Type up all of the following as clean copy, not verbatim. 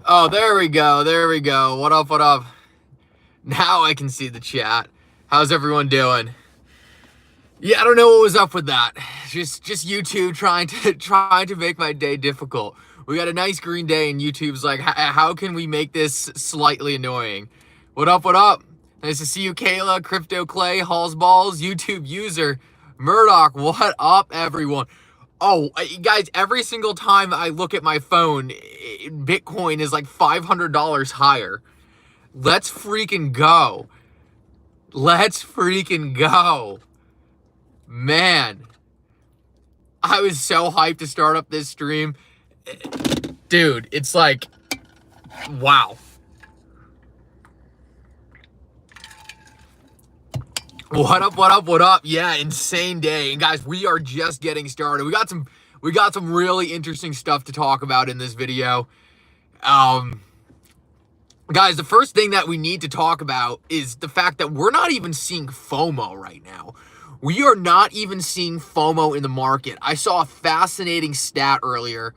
Oh, there we go. There we go. What up? What up? Now I can see the chat. How's everyone doing? Yeah, I don't know what was up with that. Just YouTube trying to make my day difficult. We got a nice green day, and YouTube's like, how can we make this slightly annoying? What up? What up? Nice to see you, Kayla, Crypto Clay, Halls Balls, YouTube user, Murdoch. What up, everyone? Oh, guys, every single time I look at my phone, Bitcoin is like $500 higher. Let's freaking go. Let's freaking go. Man, I was so hyped to start up this stream. Dude, it's like, wow. What up, what up, what up? Yeah, insane day. And guys, we are just getting started. We got some really interesting stuff to talk about in this video. Guys, the first thing that we need to talk about is the fact that we're not even seeing FOMO right now. We are not even seeing FOMO in the market. I saw a fascinating stat earlier.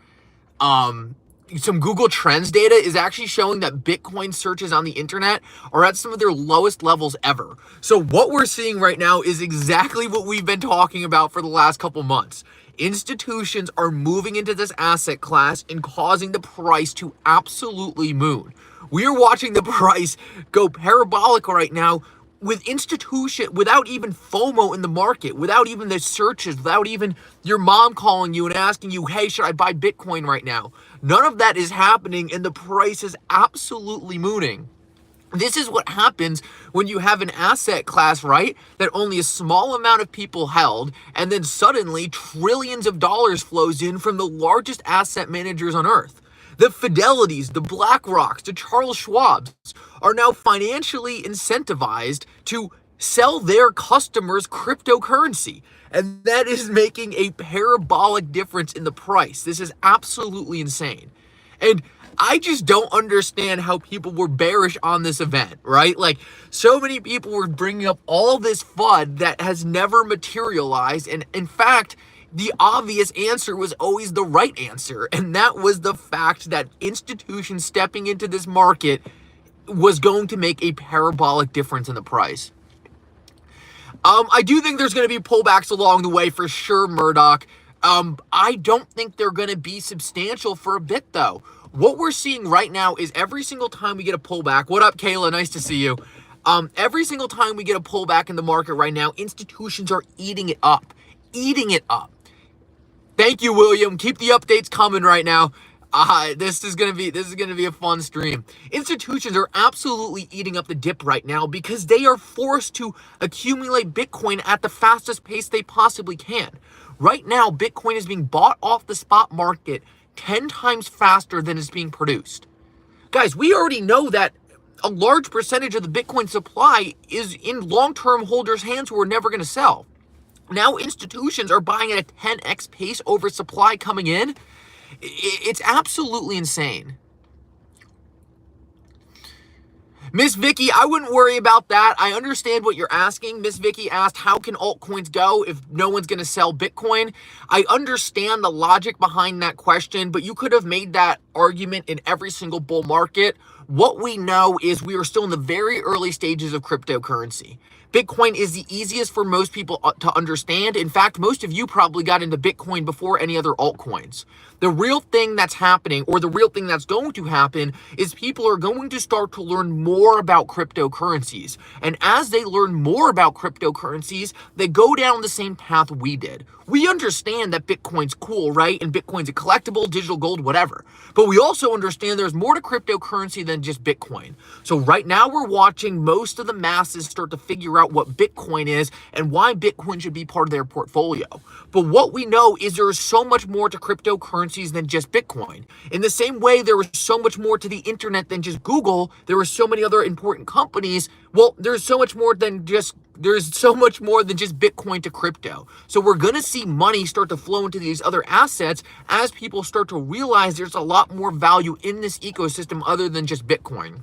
Some Google Trends data is actually showing that Bitcoin searches on the internet are at some of their lowest levels ever. So what we're seeing right now is exactly what we've been talking about for the last couple months. Institutions are moving into this asset class and causing the price to absolutely moon. We are watching the price go parabolic right now with without even FOMO in the market, without even the searches, without even your mom calling you and asking you, hey, should I buy Bitcoin right now? None of that is happening, and the price is absolutely mooning. This is what happens when you have an asset class, right, that only a small amount of people held, and then suddenly trillions of dollars flows in from the largest asset managers on earth. The Fidelities, the BlackRocks, the Charles Schwabs are now financially incentivized to sell their customers cryptocurrency. And that is making a parabolic difference in the price. This is absolutely insane. And I just don't understand how people were bearish on this event, right? Like, so many people were bringing up all this FUD that has never materialized. And in fact, the obvious answer was always the right answer. And that was the fact that institutions stepping into this market was going to make a parabolic difference in the price. I do think there's going to be pullbacks along the way for sure, Murdoch. I don't think they're going to be substantial for a bit, though. What we're seeing right now is every single time we get a pullback. What up, Kayla? Nice to see you. Every single time we get a pullback in the market right now, institutions are eating it up. Eating it up. Thank you, William. Keep the updates coming right now. This is gonna be a fun stream. Institutions are absolutely eating up the dip right now because they are forced to accumulate Bitcoin at the fastest pace they possibly can. Right now, Bitcoin is being bought off the spot market 10 times faster than it's being produced. Guys, we already know that a large percentage of the Bitcoin supply is in long-term holders' hands who are never going to sell. Now institutions are buying at a 10x pace over supply coming in. It's absolutely insane. Miss Vicky, I wouldn't worry about that. I understand what you're asking. Miss Vicky asked, how can altcoins go if no one's going to sell Bitcoin? I understand the logic behind that question, but you could have made that argument in every single bull market. What we know is we are still in the very early stages of cryptocurrency. Bitcoin is the easiest for most people to understand. In fact, most of you probably got into Bitcoin before any other altcoins. The real thing that's happening, or the real thing that's going to happen, is people are going to start to learn more about cryptocurrencies. And as they learn more about cryptocurrencies, they go down the same path we did. We understand that Bitcoin's cool, right? And Bitcoin's a collectible, digital gold, whatever. But we also understand there's more to cryptocurrency than just Bitcoin. So right now we're watching most of the masses start to figure out what Bitcoin is and why Bitcoin should be part of their portfolio. But what we know is there is so much more to cryptocurrencies than just Bitcoin. In the same way there was so much more to the internet than just Google, there were so many other important companies. Well, there's so much more than just Bitcoin to crypto. So we're going to see money start to flow into these other assets as people start to realize there's a lot more value in this ecosystem other than just Bitcoin.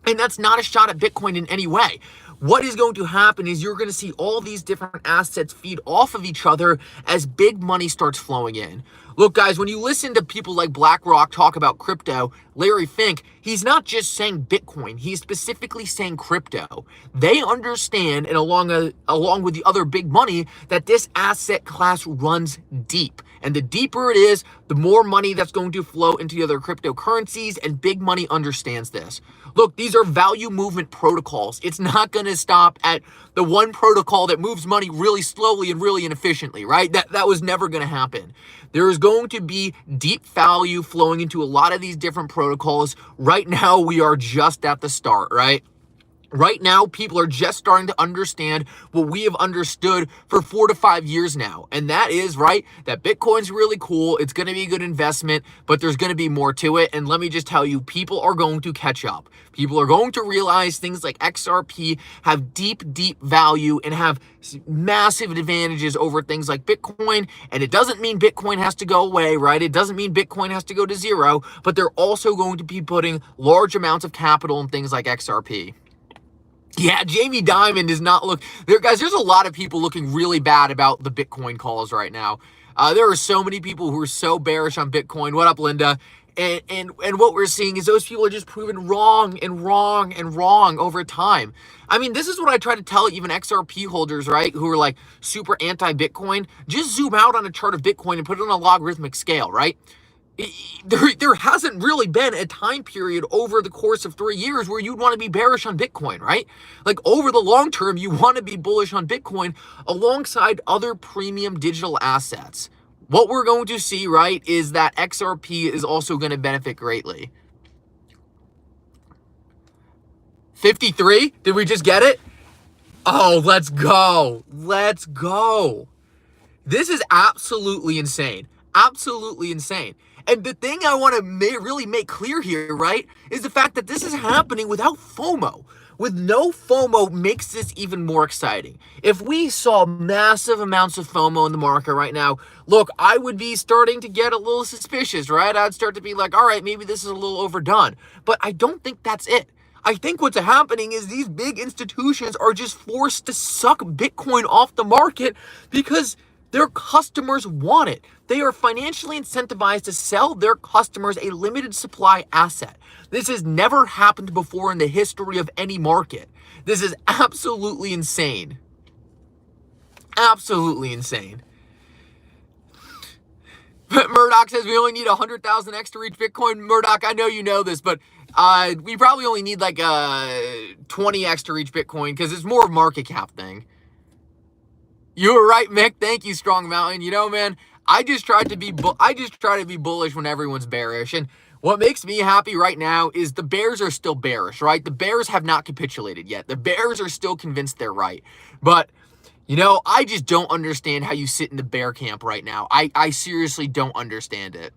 And that's not a shot at Bitcoin in any way. What is going to happen is you're going to see all these different assets feed off of each other as big money starts flowing in. Look, guys, when you listen to people like BlackRock talk about crypto, Larry Fink, he's not just saying Bitcoin. He's specifically saying crypto. They understand, and along with the other big money, that this asset class runs deep. And the deeper it is, the more money that's going to flow into the other cryptocurrencies, and big money understands this. Look, these are value movement protocols. It's not going to stop at the one protocol that moves money really slowly and really inefficiently, right? That was never going to happen. There is going to be deep value flowing into a lot of these different protocols. Right now, we are just at the start, right? Right now, people are just starting to understand what we have understood for 4 to 5 years now. And that is, right, that Bitcoin's really cool. It's going to be a good investment, but there's going to be more to it. And let me just tell you, people are going to catch up. People are going to realize things like XRP have deep, deep value and have massive advantages over things like Bitcoin. And it doesn't mean Bitcoin has to go away, right? It doesn't mean Bitcoin has to go to zero, but they're also going to be putting large amounts of capital in things like XRP. Yeah, Jamie Dimon does not look there, guys. There's a lot of people looking really bad about the Bitcoin calls right now. There are so many people who are so bearish on Bitcoin. What up, Linda? And what we're seeing is those people are just proven wrong and wrong and wrong over time. I mean, this is what I try to tell even XRP holders, right, who are like super anti-Bitcoin. Just zoom out on a chart of Bitcoin and put it on a logarithmic scale, right? There hasn't really been a time period over the course of 3 years where you'd want to be bearish on Bitcoin, right? Like over the long term, you want to be bullish on Bitcoin alongside other premium digital assets. What we're going to see, right, is that XRP is also going to benefit greatly. 53? Did we just get it? Oh, let's go. Let's go. This is absolutely insane. Absolutely insane. And the thing I want to really make clear here, right, is the fact that this is happening without FOMO. With no FOMO makes this even more exciting. If we saw massive amounts of FOMO in the market right now, look, I would be starting to get a little suspicious, right? I'd start to be like, all right, maybe this is a little overdone. But I don't think that's it. I think what's happening is these big institutions are just forced to suck Bitcoin off the market because their customers want it. They are financially incentivized to sell their customers a limited supply asset. This has never happened before in the history of any market. This is absolutely insane. Absolutely insane. Murdoch says we only need 100,000x to reach Bitcoin. Murdoch, I know you know this, but we probably only need like 20x to reach Bitcoin because it's more of a market cap thing. You were right, Mick. Thank you, Strong Mountain. You know, man, I just try to be bullish when everyone's bearish. And what makes me happy right now is the bears are still bearish, right? The bears have not capitulated yet. The bears are still convinced they're right. But, you know, I just don't understand how you sit in the bear camp right now. I seriously don't understand it.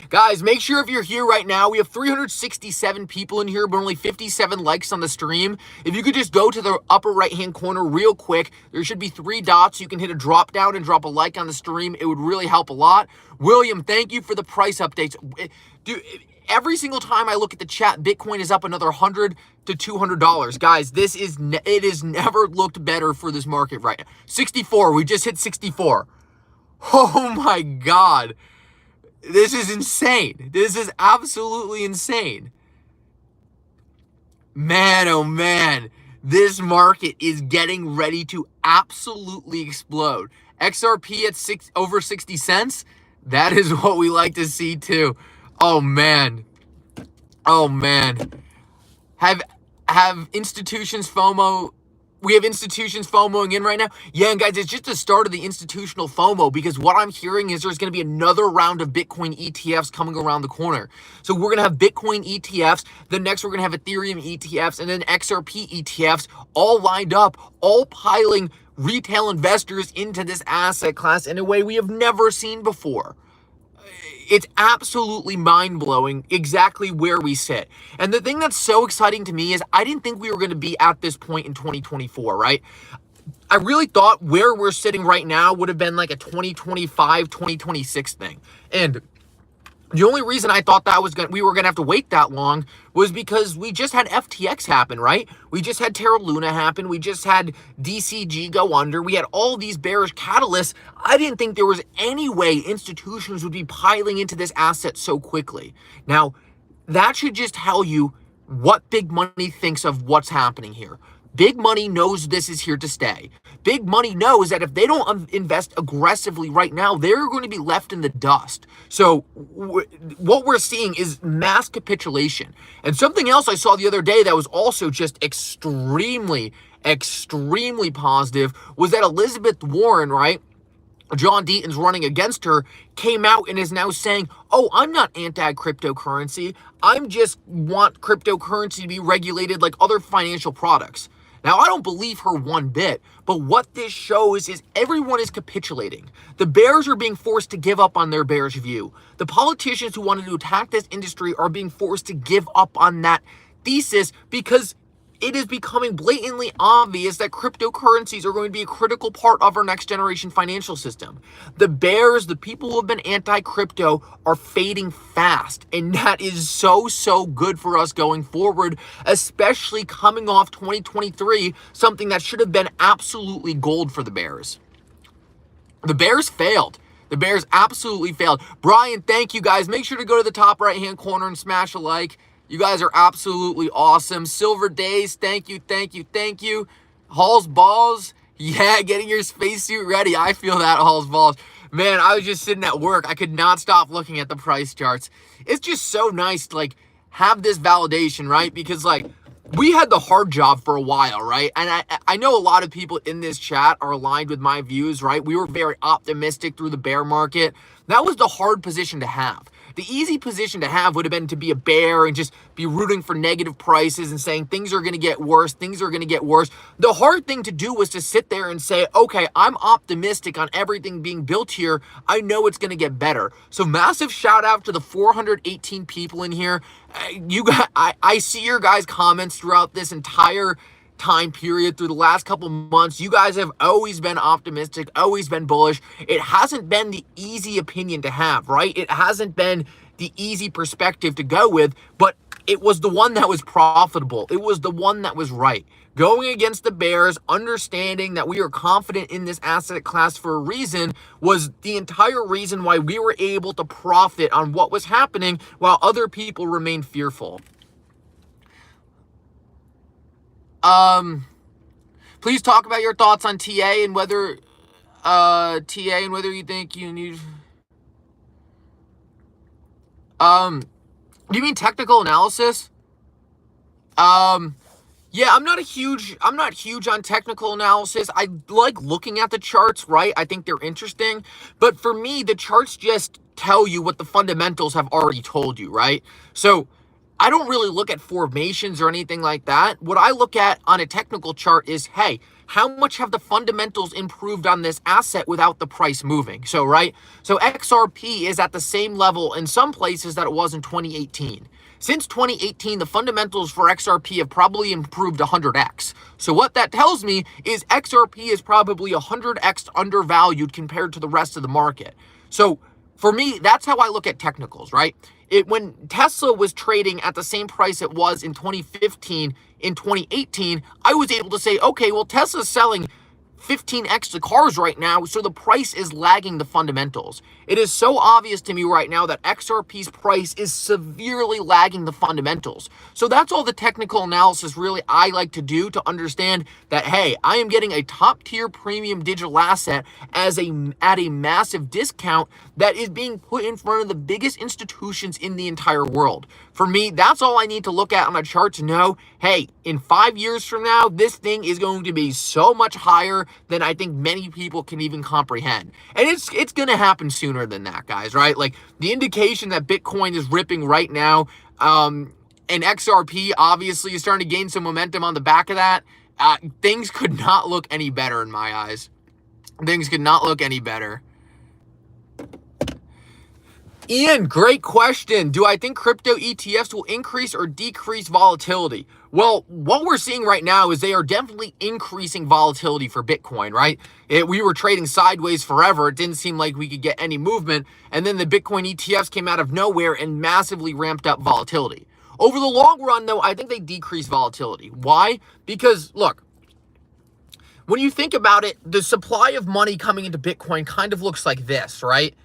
Guys, make sure if you're here right now, we have 367 people in here, but only 57 likes on the stream. If you could just go to the upper right-hand corner real quick, there should be 3 dots. You can hit a drop down and drop a like on the stream. It would really help a lot. William, thank you for the price updates. Dude, every single time I look at the chat, Bitcoin is up another $100 to $200. Guys, it has never looked better for this market right now. 64, we just hit 64. Oh my God. This is insane. This is absolutely insane. Man, oh man, this market is getting ready to absolutely explode. XRP at over 60 cents. That is what we like to see too. Oh man. Oh man. Have institutions FOMO? We have institutions FOMOing in right now. Yeah, and guys, it's just the start of the institutional FOMO because what I'm hearing is there's going to be another round of Bitcoin ETFs coming around the corner. So we're going to have Bitcoin ETFs. Then next we're going to have Ethereum ETFs and then XRP ETFs all lined up, all piling retail investors into this asset class in a way we have never seen before. It's absolutely mind-blowing exactly where we sit. And the thing that's so exciting to me is I didn't think we were going to be at this point in 2024, right? I really thought where we're sitting right now would have been like a 2025, 2026 thing. And The only reason I thought that we were gonna have to wait that long was because we just had FTX happen, right? We just had Terra Luna happen. We just had DCG go under. We had all these bearish catalysts. I didn't think there was any way institutions would be piling into this asset so quickly. Now, that should just tell you what big money thinks of what's happening here. Big money knows this is here to stay. Big money knows that if they don't invest aggressively right now, they're going to be left in the dust. So what we're seeing is mass capitulation. And something else I saw the other day that was also just extremely positive was that Elizabeth Warren, right? John Deaton's running against her, came out and is now saying, oh, I'm not anti-cryptocurrency. I'm just want cryptocurrency to be regulated like other financial products. Now, I don't believe her one bit, but what this shows is everyone is capitulating. The bears are being forced to give up on their bearish view. The politicians who wanted to attack this industry are being forced to give up on that thesis because it is becoming blatantly obvious that cryptocurrencies are going to be a critical part of our next generation financial system. The bears, the people who have been anti-crypto, are fading fast. And that is so good for us going forward, especially coming off 2023, something that should have been absolutely gold for the bears. The bears failed. The bears absolutely failed. Brian, thank you guys. Make sure to go to the top right-hand corner and smash a like. You guys are absolutely awesome. Silver Days, thank you. Hall's Balls, yeah, getting your spacesuit ready. I feel that, Hall's Balls. Man, I was just sitting at work. I could not stop looking at the price charts. It's just so nice to, like, have this validation, right? Because, like, we had the hard job for a while, right? And I know a lot of people in this chat are aligned with my views, right? We were very optimistic through the bear market. That was the hard position to have. The easy position to have would have been to be a bear and just be rooting for negative prices and saying things are going to get worse, The hard thing to do was to sit there and say, okay, I'm optimistic on everything being built here. I know it's going to get better. So massive shout out to the 418 people in here. You guys, I see your guys' comments throughout this entire time period through the last couple months. You guys have always been optimistic, always been bullish. It hasn't been the easy opinion to have, right? It hasn't been the easy perspective to go with, but it was the one that was profitable. It was the one that was right. Going against the bears, understanding that we are confident in this asset class for a reason, was the entire reason why we were able to profit on what was happening while other people remained fearful. Please talk about your thoughts on TA and whether you think you need. Do you mean technical analysis? Yeah, I'm not huge on technical analysis. I like looking at the charts, right? I think they're interesting. But for me, the charts just tell you what the fundamentals have already told you, right? So I don't really look at formations or anything like that. What I look at on a technical chart is, hey, how much have the fundamentals improved on this asset without the price moving? So, right? So XRP is at the same level in some places that it was in 2018. Since 2018, the fundamentals for XRP have probably improved 100x. So what that tells me is XRP is probably 100x undervalued compared to the rest of the market. So for me, that's how I look at technicals, right? When Tesla was trading at the same price it was in 2015, in 2018, I was able to say, okay, well, Tesla's selling 15x the cars right now, so the price is lagging the fundamentals. It is so obvious to me right now that XRP's price is severely lagging the fundamentals. So that's all the technical analysis really I like to do to understand that, hey, I am getting a top tier premium digital asset at a massive discount that is being put in front of the biggest institutions in the entire world. For me, that's all I need to look at on a chart to know, hey, in 5 years from now, this thing is going to be so much higher than I think many people can even comprehend. And it's going to happen sooner than that, guys, right? Like, the indication that Bitcoin is ripping right now, and XRP obviously is starting to gain some momentum on the back of that. Things could not look any better in my eyes. Things could not look any better. Ian, great question. Do I think crypto ETFs will increase or decrease volatility? Well, what we're seeing right now is they are definitely increasing volatility for Bitcoin, right? We were trading sideways forever. It didn't seem like we could get any movement. And then the Bitcoin ETFs came out of nowhere and massively ramped up volatility. Over the long run, though, I think they decrease volatility. Why? Because, look, when you think about it, the supply of money coming into Bitcoin kind of looks like this, right?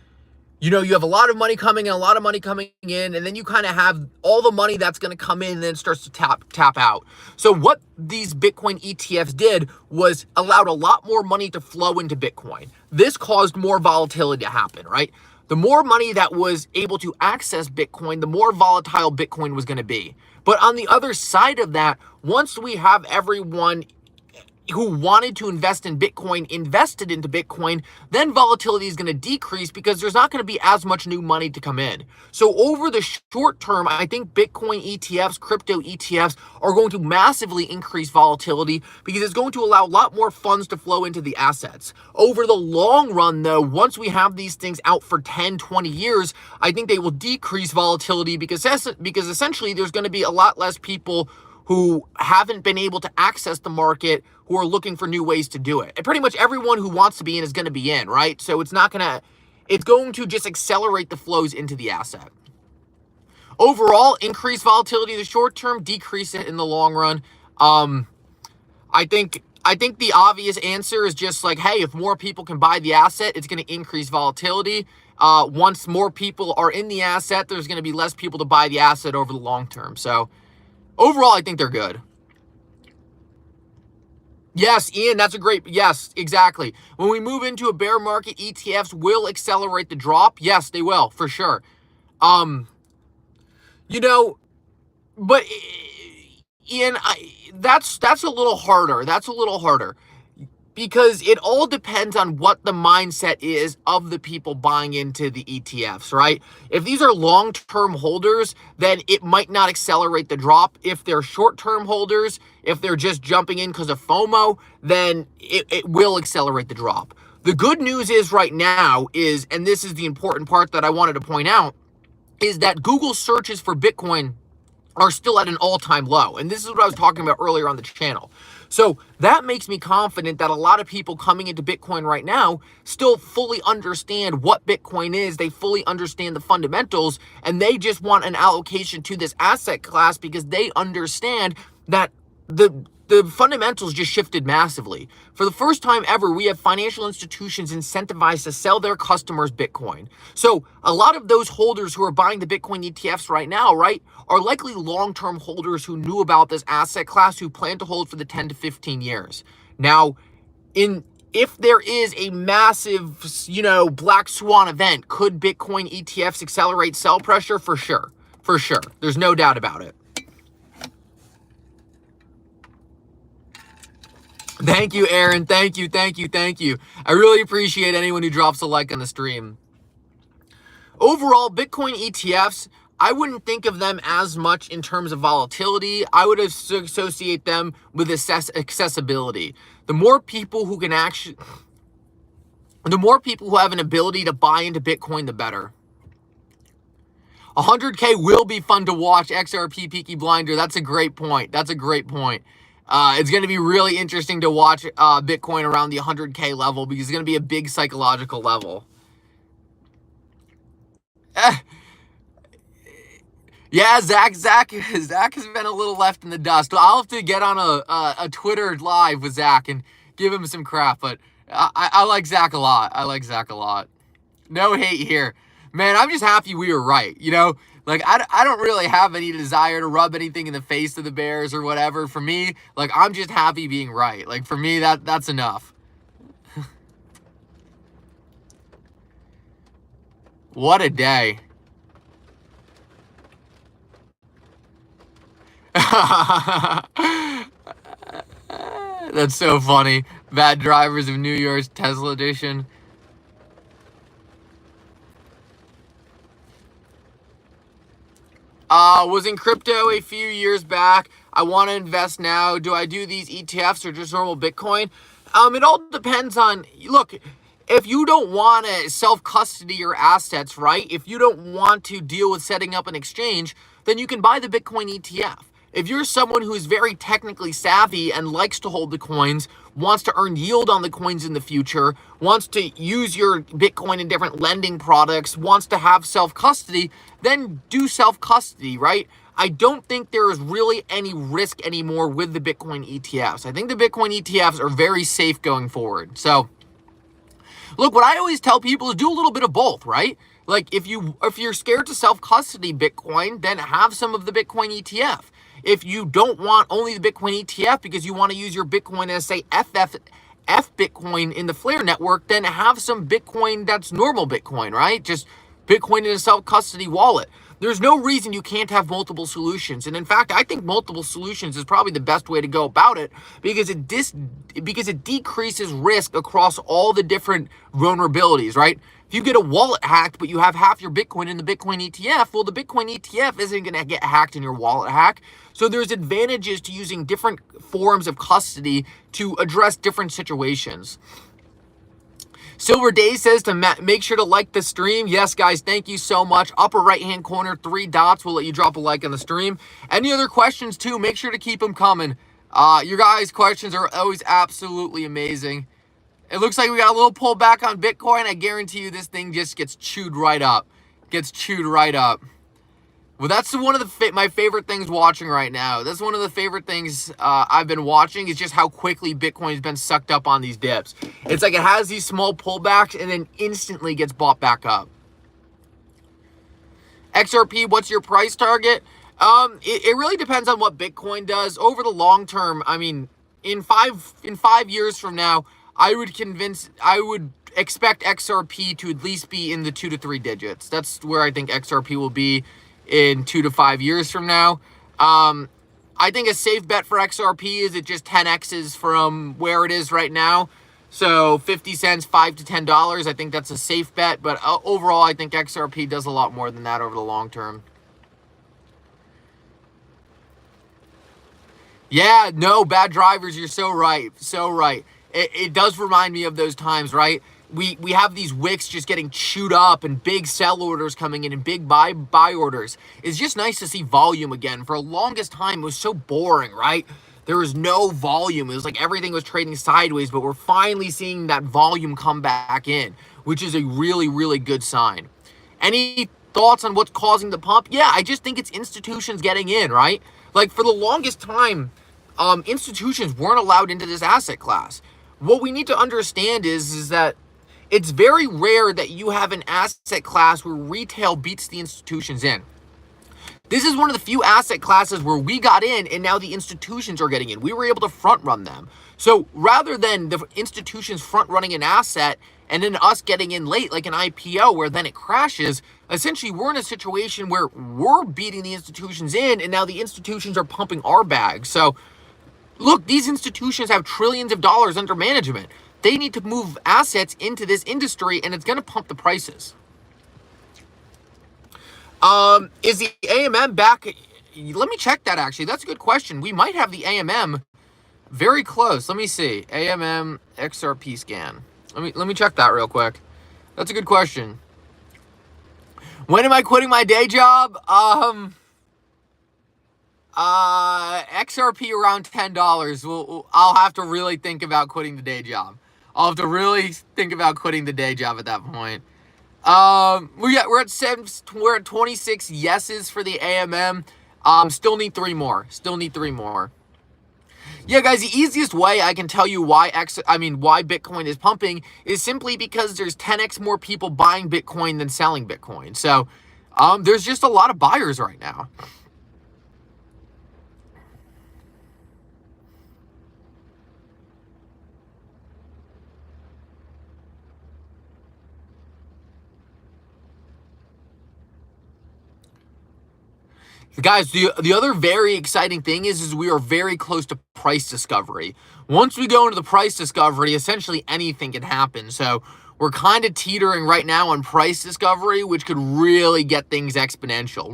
You know, you have a lot of money coming in, a lot of money coming in, and then you kind of have all the money that's going to come in and then it starts to tap out. So what these Bitcoin ETFs did was allowed a lot more money to flow into Bitcoin. This caused more volatility to happen, right? The more money that was able to access Bitcoin, the more volatile Bitcoin was going to be. But on the other side of that, once we have everyone who wanted to invest in Bitcoin invested into Bitcoin, then volatility is going to decrease because there's not going to be as much new money to come in. So over the short term, I think Bitcoin ETFs, crypto ETFs are going to massively increase volatility because it's going to allow a lot more funds to flow into the assets. Over the long run, though, once we have these things out for 10, 20 years, I think they will decrease volatility because essentially there's going to be a lot less people who haven't been able to access the market, who are looking for new ways to do it. And pretty much everyone who wants to be in is going to be in, right? So it's going to just accelerate the flows into the asset. Overall, increase volatility in the short term, decrease it in the long run. I think the obvious answer is just like, hey, if more people can buy the asset, it's going to increase volatility. Once more people are in the asset, there's going to be less people to buy the asset over the long term. So overall, I think they're good. Yes, Ian, yes, exactly. When we move into a bear market, ETFs will accelerate the drop. Yes, they will, for sure. You know, but Ian, that's a little harder. That's a little harder. Because it all depends on what the mindset is of the people buying into the ETFs, right? If these are long-term holders, then it might not accelerate the drop. If they're short-term holders, if they're just jumping in because of FOMO, then it will accelerate the drop. The good news is right now is, and this is the important part that I wanted to point out, is that Google searches for Bitcoin are still at an all-time low. And this is what I was talking about earlier on the channel. So that makes me confident that a lot of people coming into Bitcoin right now still fully understand what Bitcoin is. They fully understand the fundamentals, and they just want an allocation to this asset class because they understand that the fundamentals just shifted massively. For the first time ever, we have financial institutions incentivized to sell their customers Bitcoin. So a lot of those holders who are buying the Bitcoin ETFs right now, right, are likely long-term holders who knew about this asset class, who plan to hold for the 10 to 15 years. Now, if there is a massive, black swan event, could Bitcoin ETFs accelerate sell pressure? For sure. For sure. There's no doubt about it. Thank you, Aaron. Thank you. I really appreciate anyone who drops a like on the stream. Overall, Bitcoin ETFs, I wouldn't think of them as much in terms of volatility. I would associate them with accessibility. The more people who have an ability to buy into Bitcoin, the better. 100K will be fun to watch. XRP Peaky Blinder. That's a great point. It's going to be really interesting to watch Bitcoin around the 100K level because it's going to be a big psychological level. Yeah, Zach has been a little left in the dust. I'll have to get on a Twitter live with Zach and give him some crap, but I like Zach a lot. No hate here. Man, I'm just happy we were right, Like, I don't really have any desire to rub anything in the face of the bears or whatever. For me, like, I'm just happy being right. Like, for me, that's enough. What a day. That's so funny. Bad drivers of New York's Tesla edition. Was in crypto a few years back. I want to invest now. Do I do these ETFs or just normal Bitcoin? It all depends on, look, if you don't want to self-custody your assets, right? If you don't want to deal with setting up an exchange, then you can buy the Bitcoin ETF. If you're someone who is very technically savvy and likes to hold the coins, wants to earn yield on the coins in the future, wants to use your Bitcoin in different lending products, wants to have self-custody, then do self-custody, right? I don't think there is really any risk anymore with the Bitcoin ETFs. I think the Bitcoin ETFs are very safe going forward. So, look, what I always tell people is do a little bit of both, right? Like if you're scared to self-custody Bitcoin, then have some of the Bitcoin ETF. If you don't want only the Bitcoin ETF because you want to use your Bitcoin as, say, F Bitcoin in the Flare network, then have some Bitcoin that's normal Bitcoin, right? Just Bitcoin in a self-custody wallet. There's no reason you can't have multiple solutions. And in fact, I think multiple solutions is probably the best way to go about it because it decreases risk across all the different vulnerabilities, right? If you get a wallet hacked, but you have half your Bitcoin in the Bitcoin ETF, well, the Bitcoin ETF isn't going to get hacked in your wallet hack. So there's advantages to using different forms of custody to address different situations. Silver Day says to make sure to like the stream. Yes, guys, thank you so much. Upper right-hand corner, 3 dots will let you drop a like on the stream. Any other questions, too, make sure to keep them coming. Your guys' questions are always absolutely amazing. It looks like we got a little pullback on Bitcoin. I guarantee you this thing just gets chewed right up. Gets chewed right up. Well, that's one of my favorite things watching right now. That's one of the favorite things I've been watching is just how quickly Bitcoin's been sucked up on these dips. It's like it has these small pullbacks and then instantly gets bought back up. XRP, what's your price target? It really depends on what Bitcoin does. Over the long term, I mean, in 5 years from now, I would expect XRP to at least be in the 2 to 3 digits. That's where I think XRP will be in 2 to 5 years from now. I think a safe bet for XRP is it just 10x's from where it is right now. So 50 cents, $5 to $10. I think that's a safe bet. But overall, I think XRP does a lot more than that over the long term. Yeah, no, bad drivers. You're so right. So right. It does remind me of those times, right? We have these wicks just getting chewed up and big sell orders coming in and big buy orders. It's just nice to see volume again. For the longest time, it was so boring, right? There was no volume. It was like everything was trading sideways, but we're finally seeing that volume come back in, which is a really, really good sign. Any thoughts on what's causing the pump? Yeah, I just think it's institutions getting in, right? Like for the longest time, institutions weren't allowed into this asset class. What we need to understand is that it's very rare that you have an asset class where retail beats the institutions in. This is one of the few asset classes where we got in and now the institutions are getting in. We were able to front run them. So rather than the institutions front running an asset and then us getting in late like an IPO where then it crashes, essentially we're in a situation where we're beating the institutions in and now the institutions are pumping our bags. So look, these institutions have trillions of dollars under management. They need to move assets into this industry, and it's going to pump the prices. Is the AMM back? Let me check that, actually. That's a good question. We might have the AMM very close. Let me see. AMM XRP scan. Let me check that real quick. That's a good question. When am I quitting my day job? XRP around $10. I'll have to really think about quitting the day job. I'll have to really think about quitting the day job at that point. We're at 26 yeses for the AMM. Still need 3 more. Yeah, guys, the easiest way I can tell you why Bitcoin is pumping is simply because there's 10x more people buying Bitcoin than selling Bitcoin. So, there's just a lot of buyers right now. Guys, the other very exciting thing is we are very close to price discovery. Once we go into the price discovery, essentially anything can happen. So we're kind of teetering right now on price discovery, which could really get things exponential.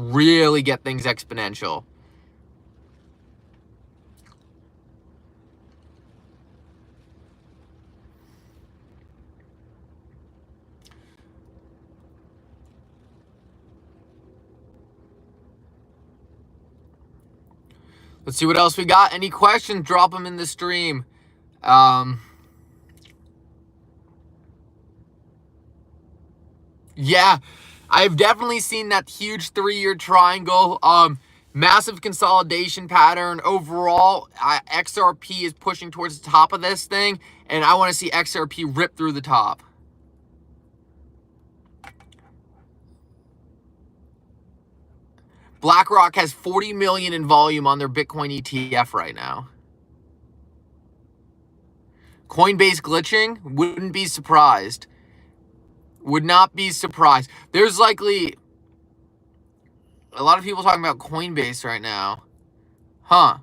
Let's see what else we got. Any questions, drop them in the stream. Yeah, I've definitely seen that huge 3-year triangle. Massive consolidation pattern. Overall, XRP is pushing towards the top of this thing, and I want to see XRP rip through the top. BlackRock has 40 million in volume on their Bitcoin ETF right now. Coinbase glitching? Wouldn't be surprised. Would not be surprised. There's likely a lot of people talking about Coinbase right now. Huh.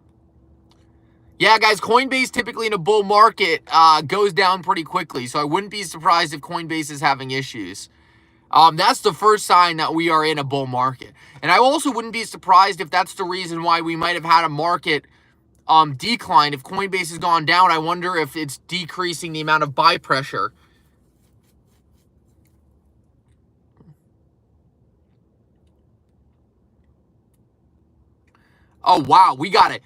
Yeah, guys, Coinbase typically in a bull market goes down pretty quickly, so I wouldn't be surprised if Coinbase is having issues. That's the first sign that we are in a bull market. And I also wouldn't be surprised if that's the reason why we might have had a market decline. If Coinbase has gone down, I wonder if it's decreasing the amount of buy pressure. Oh, wow, we got it.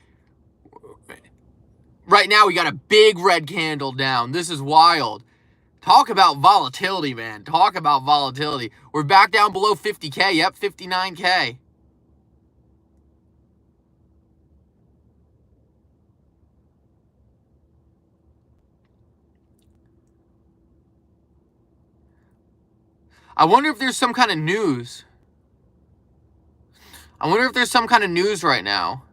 Right now, we got a big red candle down. This is wild. Talk about volatility, man. Talk about volatility. We're back down below 50K. Yep, 59K. I wonder if there's some kind of news. I wonder if there's some kind of news right now.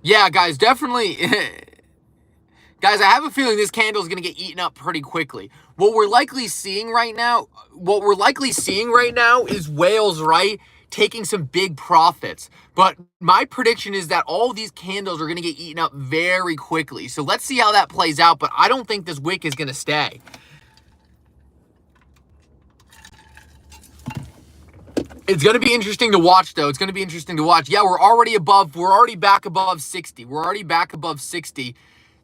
Yeah, guys, definitely. Guys, I have a feeling this candle is going to get eaten up pretty quickly. What we're likely seeing right now is whales, right, taking some big profits. But my prediction is that all of these candles are going to get eaten up very quickly. So let's see how that plays out, but I don't think this wick is going to stay. It's going to be interesting to watch, though. It's going to be interesting to watch. Yeah, we're already back above 60. We're already back above 60.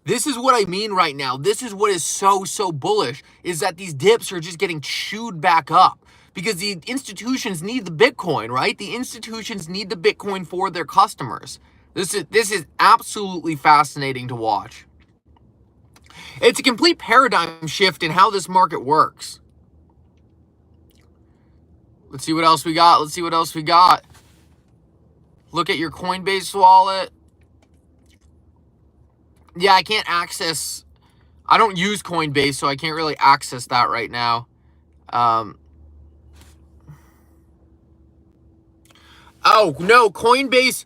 This is what I mean right now. This is what is so bullish, is that these dips are just getting chewed back up because the institutions need the Bitcoin, right? The institutions need the Bitcoin for their customers. This is absolutely fascinating to watch. It's a complete paradigm shift in how this market works. Let's see what else we got. Let's see what else we got. Look at your Coinbase wallet. Yeah, I can't access. I don't use Coinbase, so I can't really access that right now. Oh, no, Coinbase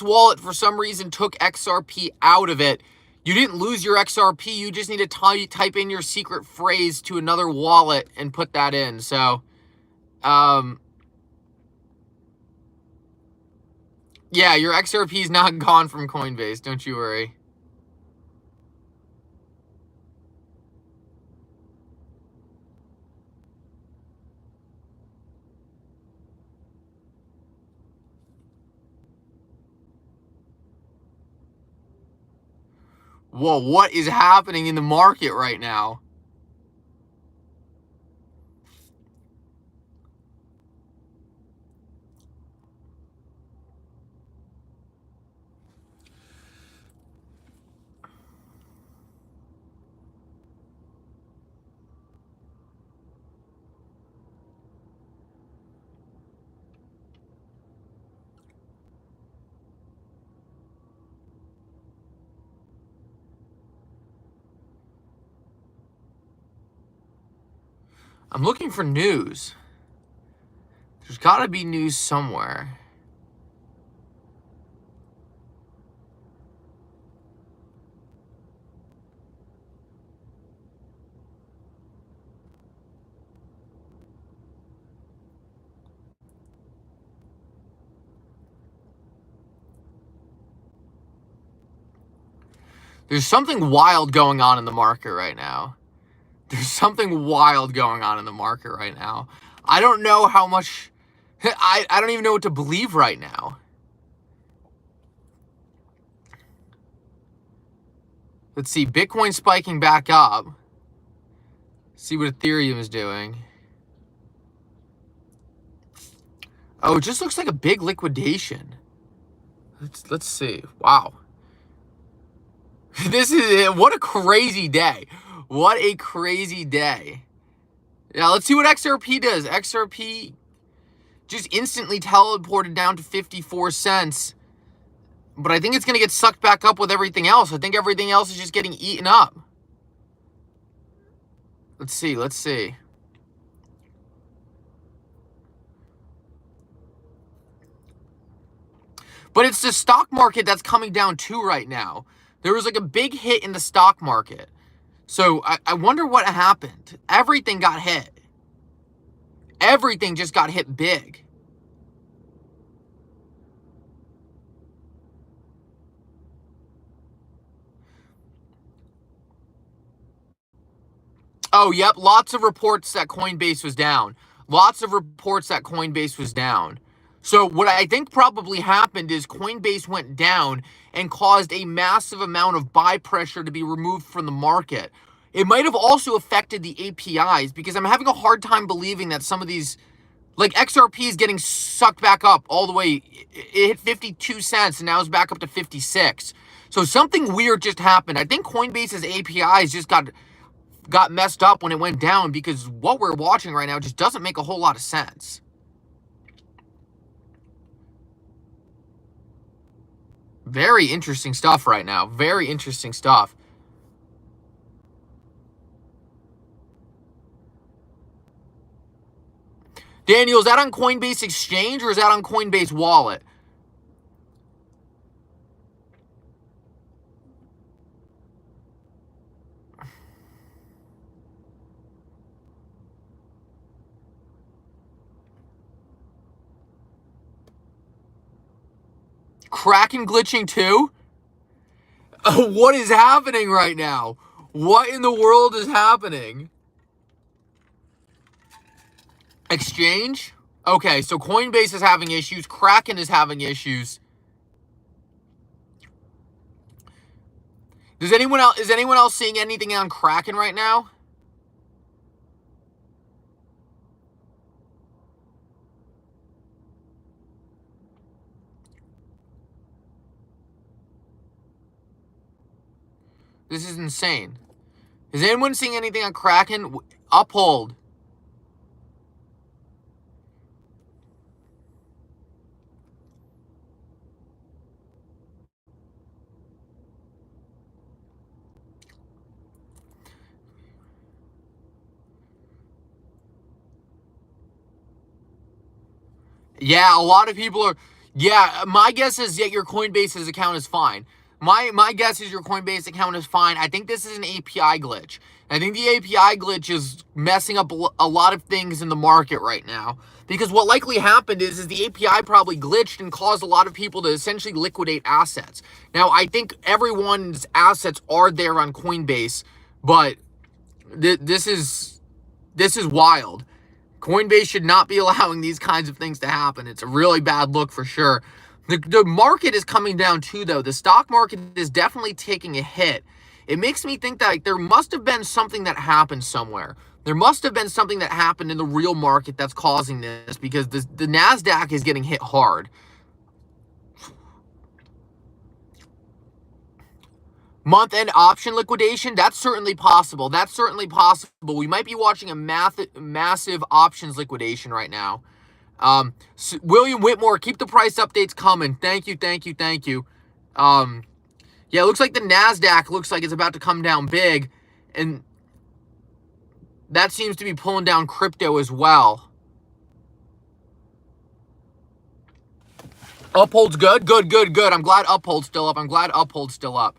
wallet for some reason took XRP out of it. You didn't lose your XRP. You just need to type in your secret phrase to another wallet and put that in. So, yeah, your XRP is not gone from Coinbase. Don't you worry. Whoa, what is happening in the market right now? I'm looking for news. There's got to be news somewhere. There's something wild going on in the market right now. There's something wild going on in the market right now. I don't know how much... I don't even know what to believe right now. Let's see. Bitcoin spiking back up. See what Ethereum is doing. Oh, it just looks like a big liquidation. Let's see. Wow. This is, what a crazy day. What a crazy day. Yeah, let's see what XRP does. XRP just instantly teleported down to 54 cents. But I think it's going to get sucked back up with everything else. I think everything else is just getting eaten up. Let's see. Let's see. But it's the stock market that's coming down too right now. There was like a big hit in the stock market. So I wonder what happened. Everything got hit. Everything just got hit big. Oh, yep. Lots of reports that Coinbase was down. Lots of reports that Coinbase was down. So what I think probably happened is Coinbase went down and caused a massive amount of buy pressure to be removed from the market. It might have also affected the APIs because I'm having a hard time believing that some of these, like XRP is getting sucked back up all the way. It hit 52 cents and now it's back up to 56. So something weird just happened. I think Coinbase's APIs just got messed up when it went down because what we're watching right now just doesn't make a whole lot of sense. Very interesting stuff right now. Very interesting stuff. Daniel, is that on Coinbase Exchange or is that on Coinbase Wallet? Kraken glitching too? What is happening right now? What in the world is happening? Exchange? Okay, so Coinbase is having issues. Kraken is having issues. Is anyone else seeing anything on Kraken right now? This is insane. Is anyone seeing anything on Kraken? Uphold. Yeah, a lot of people are. Yeah, my guess is that your Coinbase's account is fine. My guess is your Coinbase account is fine. I think this is an API glitch. I think the API glitch is messing up a lot of things in the market right now. Because what likely happened is the API probably glitched and caused a lot of people to essentially liquidate assets. Now, I think everyone's assets are there on Coinbase, but this is wild. Coinbase should not be allowing these kinds of things to happen. It's a really bad look for sure. The market is coming down too, though. The stock market is definitely taking a hit. It makes me think that there must have been something that happened somewhere. There must have been something that happened in the real market that's causing this, because the NASDAQ is getting hit hard. Month-end option liquidation, that's certainly possible. That's certainly possible. We might be watching a massive options liquidation right now. So William Whitmore, keep the price updates coming. Thank you, thank you, thank you. Yeah, it looks like the NASDAQ looks like it's about to come down big, and that seems to be pulling down crypto as well. Uphold's good? Good, good, good. I'm glad Uphold's still up. I'm glad Uphold's still up.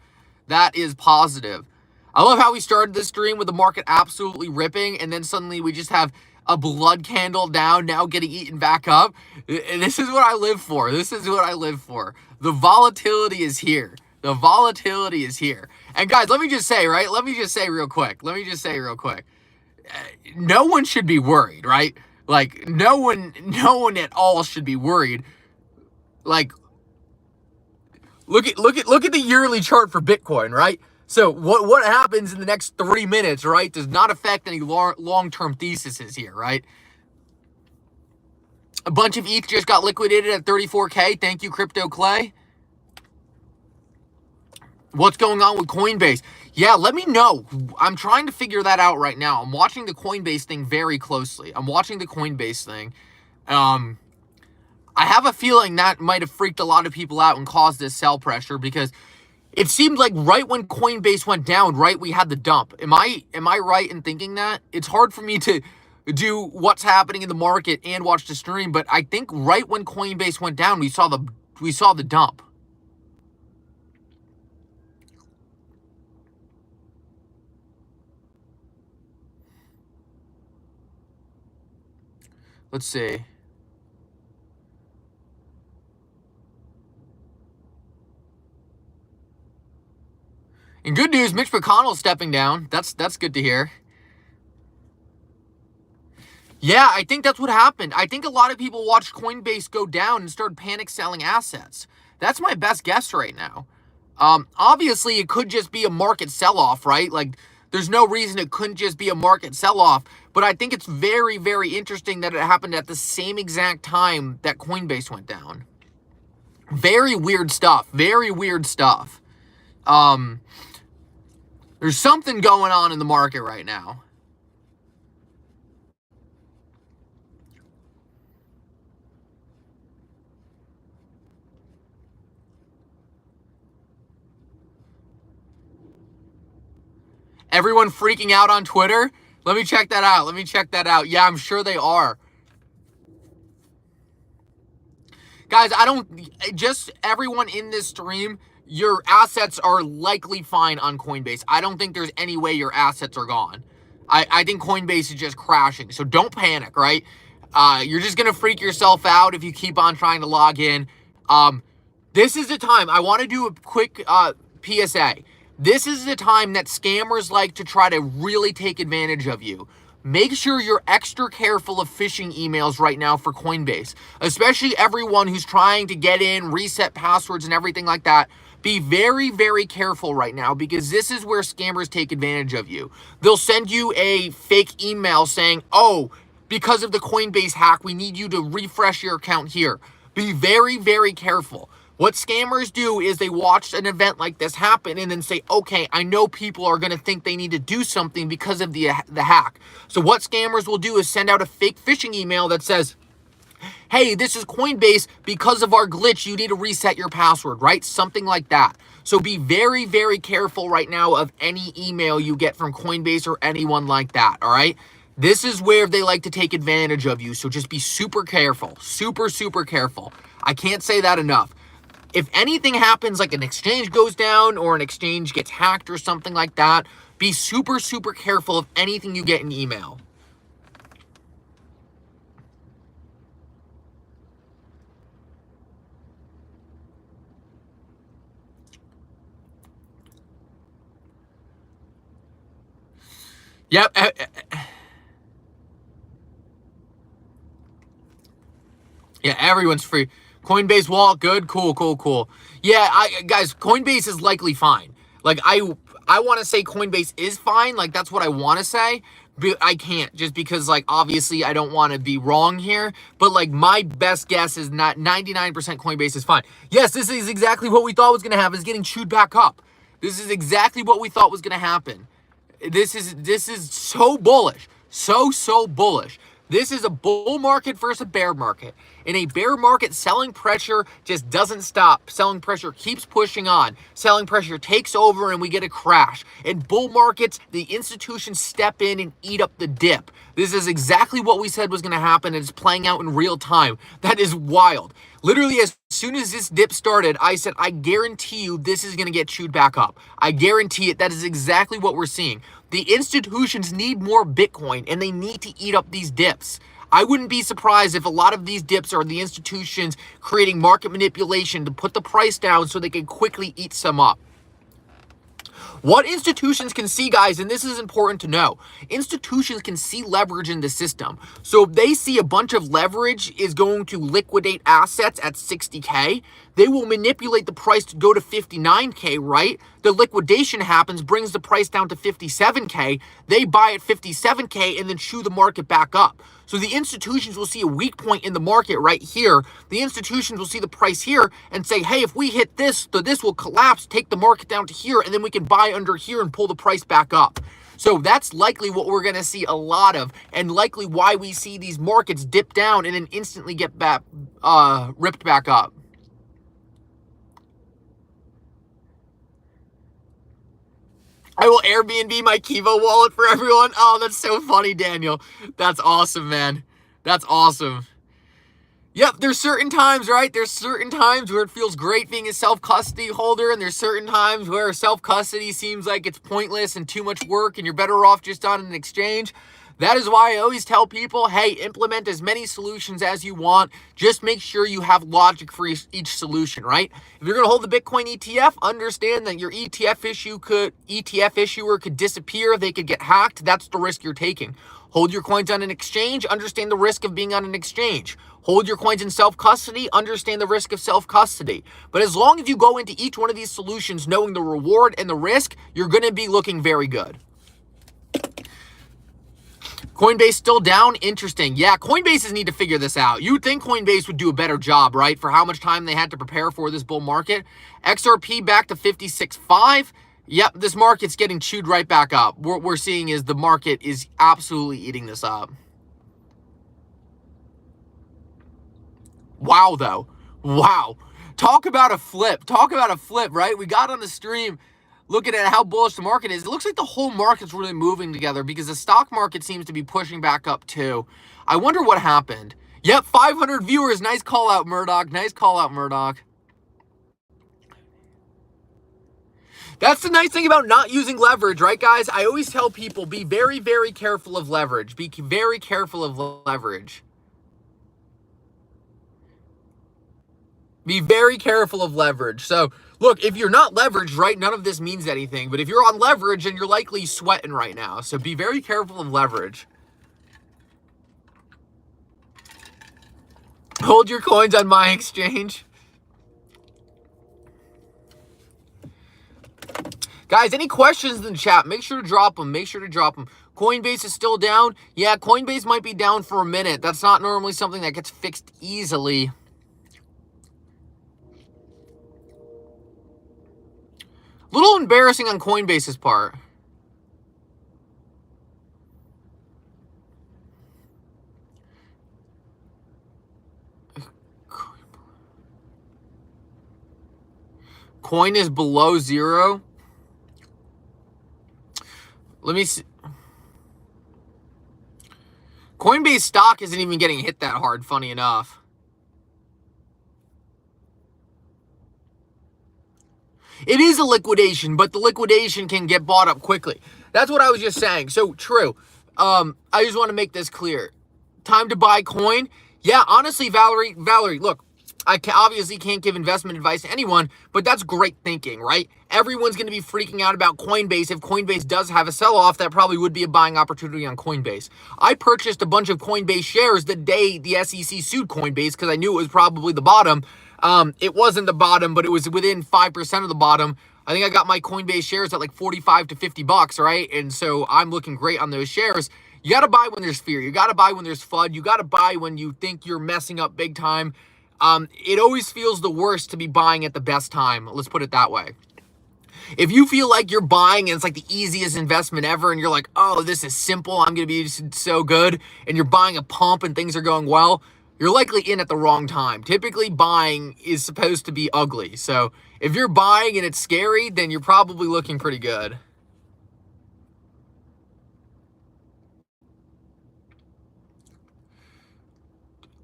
That is positive. I love how we started this stream with the market absolutely ripping, and then suddenly we just have a blood candle down, now getting eaten back up. And this is what I live for. This is what I live for. The volatility is here. The volatility is here. And guys, let me just say, right? Let me just say real quick. No one should be worried, right? Like, no one at all should be worried. Like, look at the yearly chart for Bitcoin, right? So what happens in the next 3 minutes, right, does not affect any long-term theses here, right? A bunch of ETH just got liquidated at 34K. Thank you, Crypto Clay. What's going on with Coinbase? Yeah, let me know. I'm trying to figure that out right now. I'm watching the Coinbase thing very closely. I have a feeling that might have freaked a lot of people out and caused this sell pressure, because it seemed like right when Coinbase went down, right, we had the dump. Am I right in thinking that? It's hard for me to do what's happening in the market and watch the stream, but I think right when Coinbase went down, we saw the dump. Let's see. And good news, Mitch McConnell's stepping down. That's good to hear. Yeah, I think that's what happened. I think a lot of people watched Coinbase go down and started panic selling assets. That's my best guess right now. Obviously, it could just be a market sell-off, right? Like, there's no reason it couldn't just be a market sell-off. But I think it's very, very interesting that it happened at the same exact time that Coinbase went down. Very weird stuff. Very weird stuff. There's something going on in the market right now. Everyone freaking out on Twitter? Let me check that out. Yeah, I'm sure they are. Guys, just everyone in this stream, your assets are likely fine on Coinbase. I don't think there's any way your assets are gone. I think Coinbase is just crashing. So don't panic, right? You're just going to freak yourself out if you keep on trying to log in. This is the time. I want to do a quick PSA. This is the time that scammers like to try to really take advantage of you. Make sure you're extra careful of phishing emails right now for Coinbase, especially everyone who's trying to get in, reset passwords and everything like that. Be very, very careful right now, because this is where scammers take advantage of you. They'll send you a fake email saying, oh, because of the Coinbase hack, we need you to refresh your account here. Be very, very careful. What scammers do is they watch an event like this happen and then say, okay, I know people are going to think they need to do something because of the hack. So what scammers will do is send out a fake phishing email that says, hey, this is Coinbase. Because of our glitch, you need to reset your password, right? Something like that. So be very, very careful right now of any email you get from Coinbase or anyone like that, all right? This is where they like to take advantage of you. So just be super careful, super, super careful. I can't say that enough. If anything happens, like an exchange goes down or an exchange gets hacked or something like that, be super, super careful of anything you get in email. Yep. Yeah, everyone's free. Coinbase wallet, good, cool. Yeah, guys, Coinbase is likely fine. Like, I want to say Coinbase is fine. Like, that's what I want to say. But I can't, just because, like, obviously I don't want to be wrong here. But, like, my best guess is not 99% Coinbase is fine. Yes, this is exactly what we thought was going to happen. It's getting chewed back up. This is exactly what we thought was going to happen. This is so bullish. So bullish. This is a bull market versus a bear market. In a bear market, selling pressure just doesn't stop. Selling pressure keeps pushing on. Selling pressure takes over and we get a crash. In bull markets, the institutions step in and eat up the dip. This is exactly what we said was going to happen, and it's playing out in real time. That is wild. Literally, as soon as this dip started, I said, I guarantee you this is going to get chewed back up. I guarantee it. That is exactly what we're seeing. The institutions need more Bitcoin, and they need to eat up these dips. I wouldn't be surprised if a lot of these dips are the institutions creating market manipulation to put the price down so they can quickly eat some up. What institutions can see, guys, and this is important to know, institutions can see leverage in the system. So if they see a bunch of leverage is going to liquidate assets at 60K, they will manipulate the price to go to 59K, right? The liquidation happens, brings the price down to 57K. They buy at 57K and then chew the market back up. So the institutions will see a weak point in the market right here. The institutions will see the price here and say, hey, if we hit this, this will collapse, take the market down to here, and then we can buy under here and pull the price back up. So that's likely what we're going to see a lot of, and likely why we see these markets dip down and then instantly get back, ripped back up. I will Airbnb my Kivo wallet for everyone. Oh, that's so funny, Daniel. That's awesome, man. That's awesome. Yep, there's certain times, right? There's certain times where it feels great being a self-custody holder, and there's certain times where self-custody seems like it's pointless and too much work, and you're better off just on an exchange. That is why I always tell people, hey, implement as many solutions as you want. Just make sure you have logic for each solution, right? If you're going to hold the Bitcoin ETF, understand that your ETF issuer could disappear. They could get hacked. That's the risk you're taking. Hold your coins on an exchange. Understand the risk of being on an exchange. Hold your coins in self-custody. Understand the risk of self-custody. But as long as you go into each one of these solutions knowing the reward and the risk, you're going to be looking very good. Coinbase still down? Interesting. Yeah, Coinbases need to figure this out. You would think Coinbase would do a better job, right, for how much time they had to prepare for this bull market. XRP back to 56.5. Yep, this market's getting chewed right back up. What we're seeing is the market is absolutely eating this up. Wow, though. Wow. Talk about a flip. Talk about a flip, right? We got on the stream looking at how bullish the market is. It looks like the whole market's really moving together because the stock market seems to be pushing back up too. I wonder what happened. Yep, 500 viewers. Nice call out, Murdoch. Nice call out, Murdoch. That's the nice thing about not using leverage, right, guys? I always tell people, be very, very careful of leverage. Be very careful of leverage. Be very careful of leverage. So, look, if you're not leveraged, right, none of this means anything. But if you're on leverage, then you're likely sweating right now. So be very careful of leverage. Hold your coins on my exchange. Guys, any questions in the chat, make sure to drop them. Make sure to drop them. Coinbase is still down. Yeah, Coinbase might be down for a minute. That's not normally something that gets fixed easily. A little embarrassing on Coinbase's part. Coin is below zero. Let me see. Coinbase stock isn't even getting hit that hard, funny enough. It is a liquidation, but the liquidation can get bought up quickly. That's what I was just saying. So, true. I just want to make this clear. Time to buy coin. Yeah, honestly, Valerie, look, I obviously can't give investment advice to anyone, but that's great thinking, right? Everyone's going to be freaking out about Coinbase. If Coinbase does have a sell-off, that probably would be a buying opportunity on Coinbase. I purchased a bunch of Coinbase shares the day the SEC sued Coinbase because I knew it was probably the bottom. It wasn't the bottom, but it was within 5% of the bottom. I think I got my Coinbase shares at like 45 to 50 bucks, right? And so I'm looking great on those shares. You got to buy when there's fear. You got to buy when there's FUD. You got to buy when you think you're messing up big time. It always feels the worst to be buying at the best time. Let's put it that way. If you feel like you're buying and it's like the easiest investment ever and you're like, oh, this is simple, I'm going to be so good, and you're buying a pump and things are going well, you're likely in at the wrong time. Typically, buying is supposed to be ugly. So if you're buying and it's scary, then you're probably looking pretty good.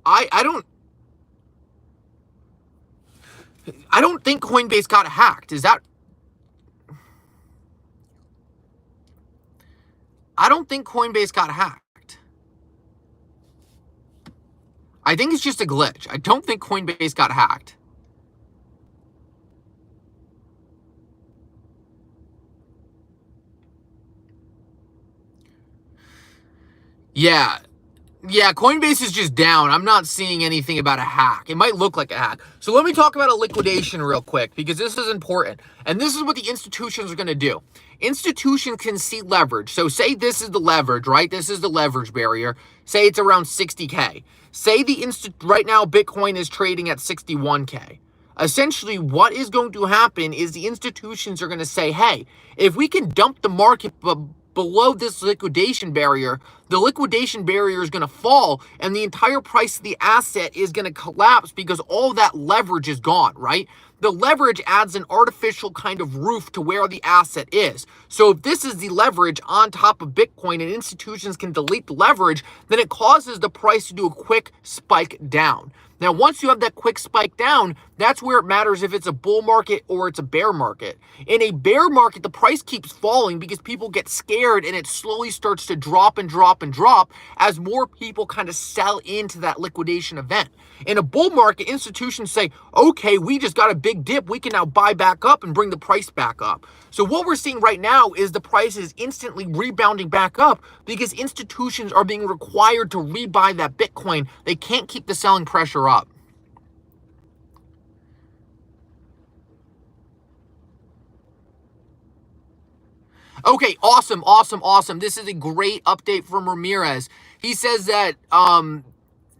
I don't think Coinbase got hacked. Is that... I don't think Coinbase got hacked. I think it's just a glitch. I don't think Coinbase got hacked. Yeah. Yeah, Coinbase is just down. I'm not seeing anything about a hack. It might look like a hack. So let me talk about a liquidation real quick, because this is important. And this is what the institutions are going to do. Institutions can see leverage. So say this is the leverage, right? This is the leverage barrier. Say it's around 60K. Say right now Bitcoin is trading at 61K. Essentially, what is going to happen is the institutions are going to say, hey, if we can dump the market below this liquidation barrier, the liquidation barrier is going to fall and the entire price of the asset is going to collapse because all that leverage is gone, right? The leverage adds an artificial kind of roof to where the asset is. So if this is the leverage on top of Bitcoin and institutions can delete the leverage, then it causes the price to do a quick spike down. Now, once you have that quick spike down, that's where it matters if it's a bull market or it's a bear market. In a bear market, the price keeps falling because people get scared and it slowly starts to drop and drop and drop as more people kind of sell into that liquidation event. In a bull market, institutions say, okay, we just got a big dip. We can now buy back up and bring the price back up. So what we're seeing right now is the price is instantly rebounding back up because institutions are being required to rebuy that Bitcoin. They can't keep the selling pressure up. Okay, awesome, awesome, awesome. This is a great update from Ramirez. He says that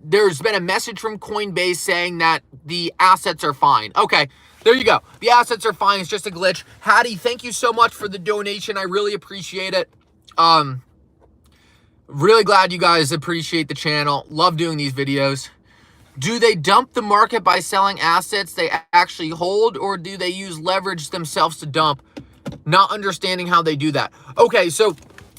there's been a message from Coinbase saying that the assets are fine. Okay, there you go. The assets are fine. It's just a glitch. Hattie, thank you so much for the donation. I really appreciate it. Really glad you guys appreciate the channel. Love doing these videos. Do they dump the market by selling assets they actually hold, or do they use leverage themselves to dump? Not understanding how they do that. Okay, so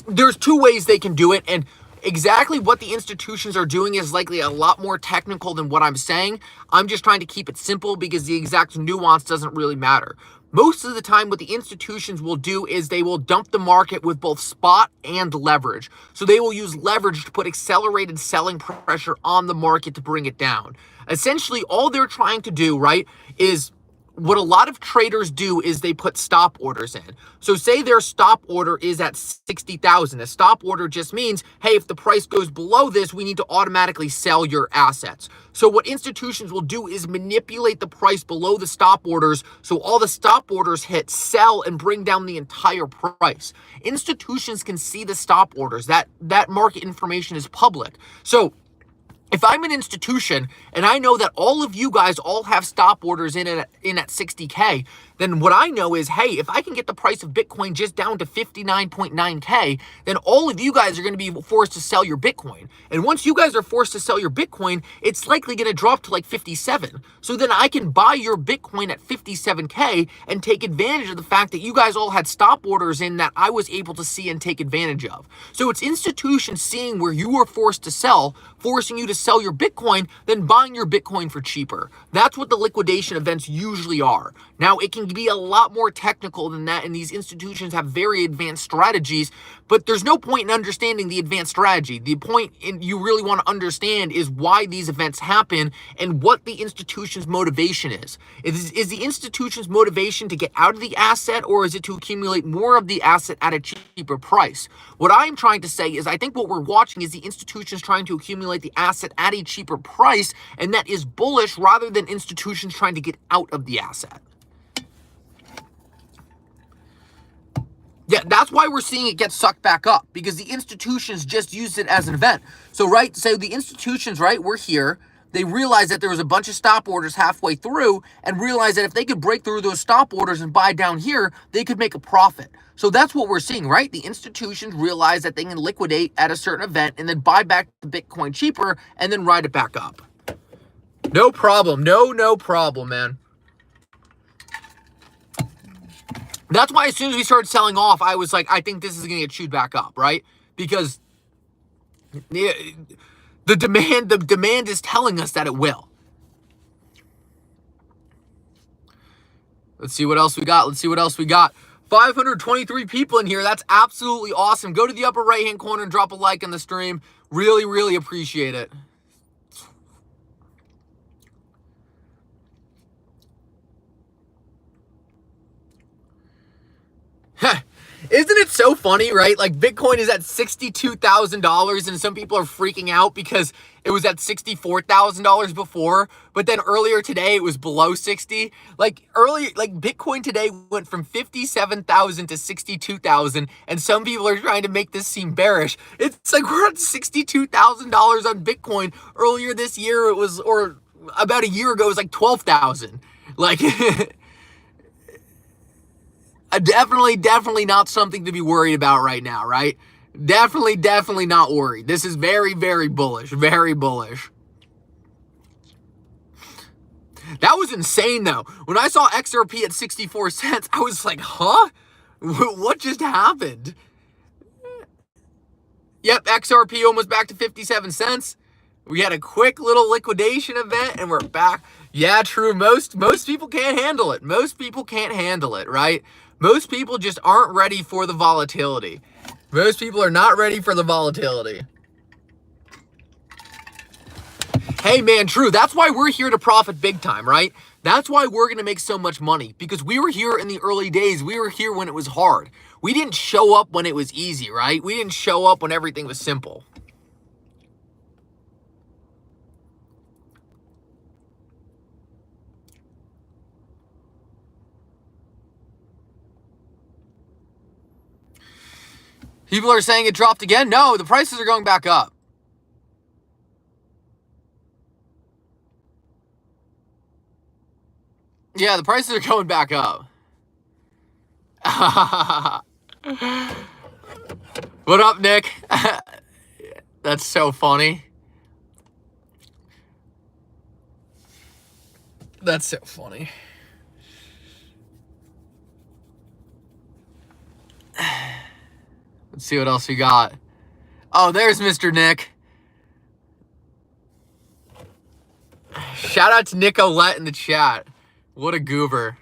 there's two ways they can do it, and exactly what the institutions are doing is likely a lot more technical than what I'm saying. I'm just trying to keep it simple because the exact nuance doesn't really matter. Most of the time, what the institutions will do is they will dump the market with both spot and leverage. So they will use leverage to put accelerated selling pressure on the market to bring it down. Essentially, all they're trying to do, right, is what a lot of traders do is they put stop orders in. So say their stop order is at 60,000. A stop order just means, hey, if the price goes below this, we need to automatically sell your assets. So what institutions will do is manipulate the price below the stop orders. So all the stop orders hit sell and bring down the entire price. Institutions can see the stop orders. That market information is public. So if I'm an institution and I know that all of you guys all have stop orders in at 60K, then what I know is, hey, if I can get the price of Bitcoin just down to 59.9K, then all of you guys are going to be forced to sell your Bitcoin. And once you guys are forced to sell your Bitcoin, it's likely going to drop to like 57. So then I can buy your Bitcoin at 57K and take advantage of the fact that you guys all had stop orders in that I was able to see and take advantage of. So it's institutions seeing where you were forced to sell, forcing you to sell your Bitcoin, then buying your Bitcoin for cheaper. That's what the liquidation events usually are. Now, it can be a lot more technical than that, and these institutions have very advanced strategies, but there's no point in understanding the advanced strategy. The point you really want to understand is why these events happen and what the institution's motivation is. Is the institution's motivation to get out of the asset, or is it to accumulate more of the asset at a cheaper price? What I'm trying to say is I think what we're watching is the institutions trying to accumulate the asset at a cheaper price, and that is bullish rather than institutions trying to get out of the asset. Yeah, that's why we're seeing it get sucked back up, because the institutions just used it as an event. So, right, so the institutions, right, we're here. They realized that there was a bunch of stop orders halfway through and realized that if they could break through those stop orders and buy down here, they could make a profit. So that's what we're seeing, right? The institutions realize that they can liquidate at a certain event and then buy back the Bitcoin cheaper and then ride it back up. No problem. No problem, man. That's why as soon as we started selling off, I was like, I think this is going to get chewed back up, right? Because the demand is telling us that it will. Let's see what else we got. Let's see what else we got. 523 people in here. That's absolutely awesome. Go to the upper right-hand corner and drop a like on the stream. Really, really appreciate it. Isn't it so funny, right? Like Bitcoin is at $62,000 and some people are freaking out because it was at $64,000 before, but then earlier today it was below 60. Like earlier, like Bitcoin today went from 57,000 to 62,000 and some people are trying to make this seem bearish. It's like we're at $62,000 on Bitcoin. Earlier this year it was, or about a year ago it was like 12,000. Like definitely not something to be worried about right now, right? Definitely not worried. This is very, very bullish. Very bullish. That was insane, though. When I saw XRP at 64 cents, I was like, huh? What just happened? Yep, XRP almost back to 57 cents. We had a quick little liquidation event, and we're back. Yeah, true. Most people can't handle it. Most people can't handle it, right? Most people just aren't ready for the volatility. Most people are not ready for the volatility. Hey, man, true. That's why we're here to profit big time, right? That's why we're going to make so much money, because we were here in the early days. We were here when it was hard. We didn't show up when it was easy, right? We didn't show up when everything was simple. People are saying it dropped again. No, the prices are going back up. Yeah, the prices are going back up. What up, Nick? That's so funny. That's so funny. Let's see what else we got. Oh, there's Mr. Nick. Shout out to Nick Olette in the chat. What a goober.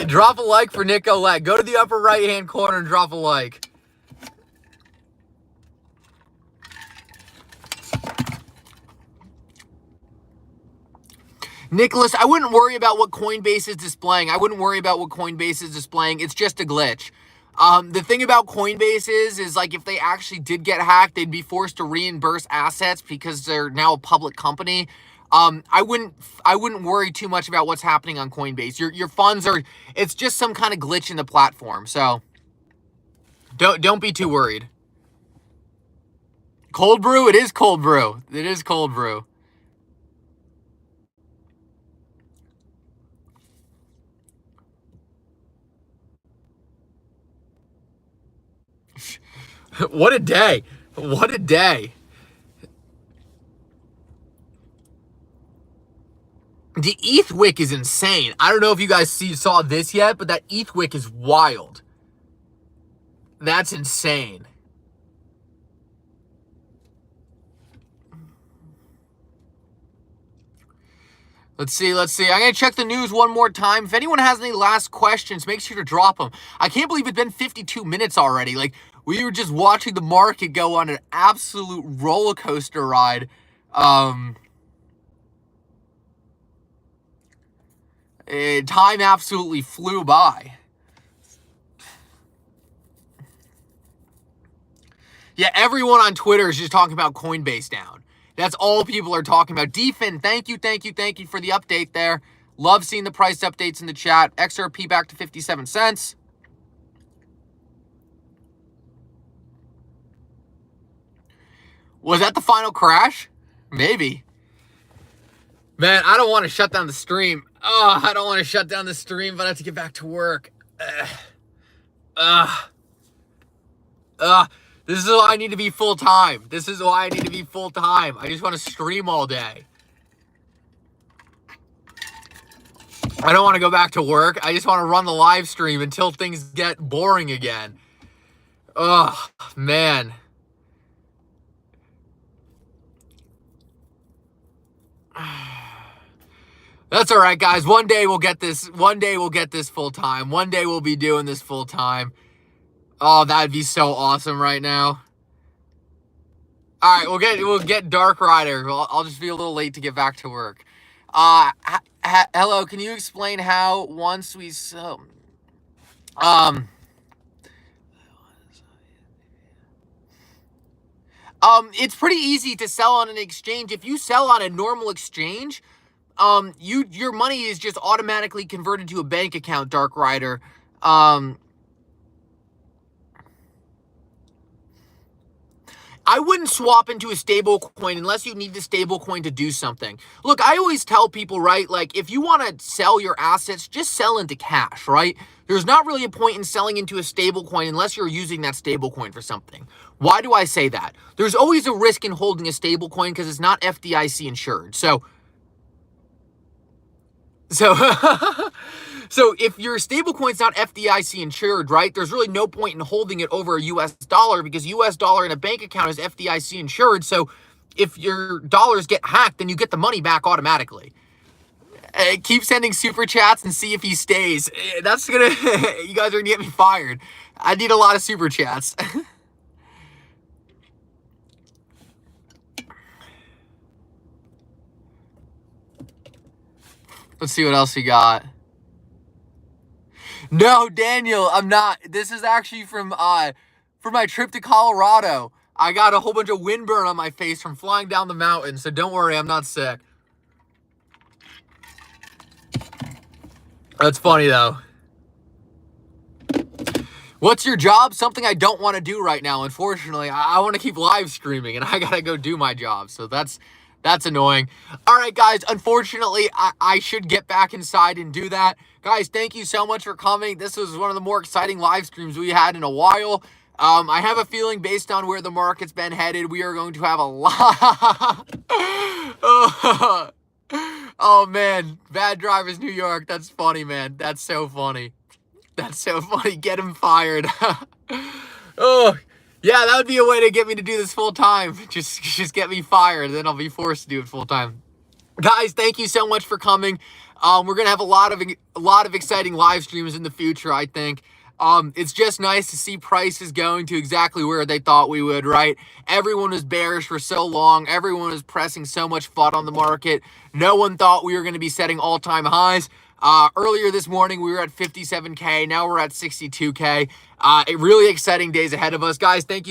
Drop a like for Nick Olette. Go to the upper right-hand corner and drop a like. Nicholas, I wouldn't worry about what Coinbase is displaying. I wouldn't worry about what Coinbase is displaying. It's just a glitch. The thing about Coinbase is like if they actually did get hacked, they'd be forced to reimburse assets because they're now a public company. I wouldn't worry too much about what's happening on Coinbase. Your funds are, it's just some kind of glitch in the platform. So don't be too worried. Cold brew? It is cold brew. It is cold brew. What a day. What a day. The ETH wick is insane. I don't know if you guys saw this yet, but that ETH wick is wild. That's insane. Let's see. I'm going to check the news one more time. If anyone has any last questions, make sure to drop them. I can't believe it's been 52 minutes already. Like, we were just watching the market go on an absolute roller coaster ride. Time absolutely flew by. Yeah, everyone on Twitter is just talking about Coinbase down. That's all people are talking about. Defin, thank you for the update there. Love seeing the price updates in the chat. XRP back to 57 cents. Was that the final crash? Maybe. Man, I don't want to shut down the stream. Oh, I don't want to shut down the stream, but I have to get back to work. This is why I need to be full-time. I just want to stream all day. I don't want to go back to work. I just want to run the live stream until things get boring again. Oh, man. That's all right, guys. One day we'll get this full-time. One day we'll be doing this full-time. Oh, that'd be so awesome right now. All right, we'll get Dark Rider. I'll just be a little late to get back to work. Hello, can you explain how once we It's pretty easy to sell on an exchange. If you sell on a normal exchange, your money is just automatically converted to a bank account, Dark Rider. I wouldn't swap into a stable coin unless you need the stable coin to do something. Look, I always tell people, right, like if you want to sell your assets, just sell into cash, right? There's not really a point in selling into a stable coin unless you're using that stable coin for something. Why do I say that? There's always a risk in holding a stable coin because it's not FDIC insured. So So if your stablecoin's not FDIC insured, right, there's really no point in holding it over a US dollar because US dollar in a bank account is FDIC insured. So if your dollars get hacked, then you get the money back automatically. Keep sending super chats and see if he stays. That's gonna, you guys are gonna get me fired. I need a lot of super chats. Let's see what else we got. No, Daniel, I'm not. This is actually from my trip to Colorado. I got a whole bunch of windburn on my face from flying down the mountain, so don't worry, I'm not sick. That's funny, though. What's your job? Something I don't want to do right now. Unfortunately, I want to keep live streaming, and I got to go do my job, so that's annoying. All right, guys, unfortunately, I should get back inside and do that. Guys, thank you so much for coming. This was one of the more exciting live streams we had in a while. I have a feeling based on where the market's been headed, we are going to have a lot. Oh, man. Bad Drivers, New York. That's funny, man. That's so funny. That's so funny. Get him fired. Oh, yeah, that would be a way to get me to do this full time. Just get me fired, then I'll be forced to do it full time. Guys, thank you so much for coming. We're gonna have a lot of exciting live streams in the future, I think. It's just nice to see prices going to exactly where they thought we would, right? Everyone was bearish for so long. Everyone was pressing so much FUD on the market. No one thought we were going to be setting all-time highs. Earlier this morning, we were at 57K. Now we're at 62K. Really exciting days ahead of us. Guys, thank you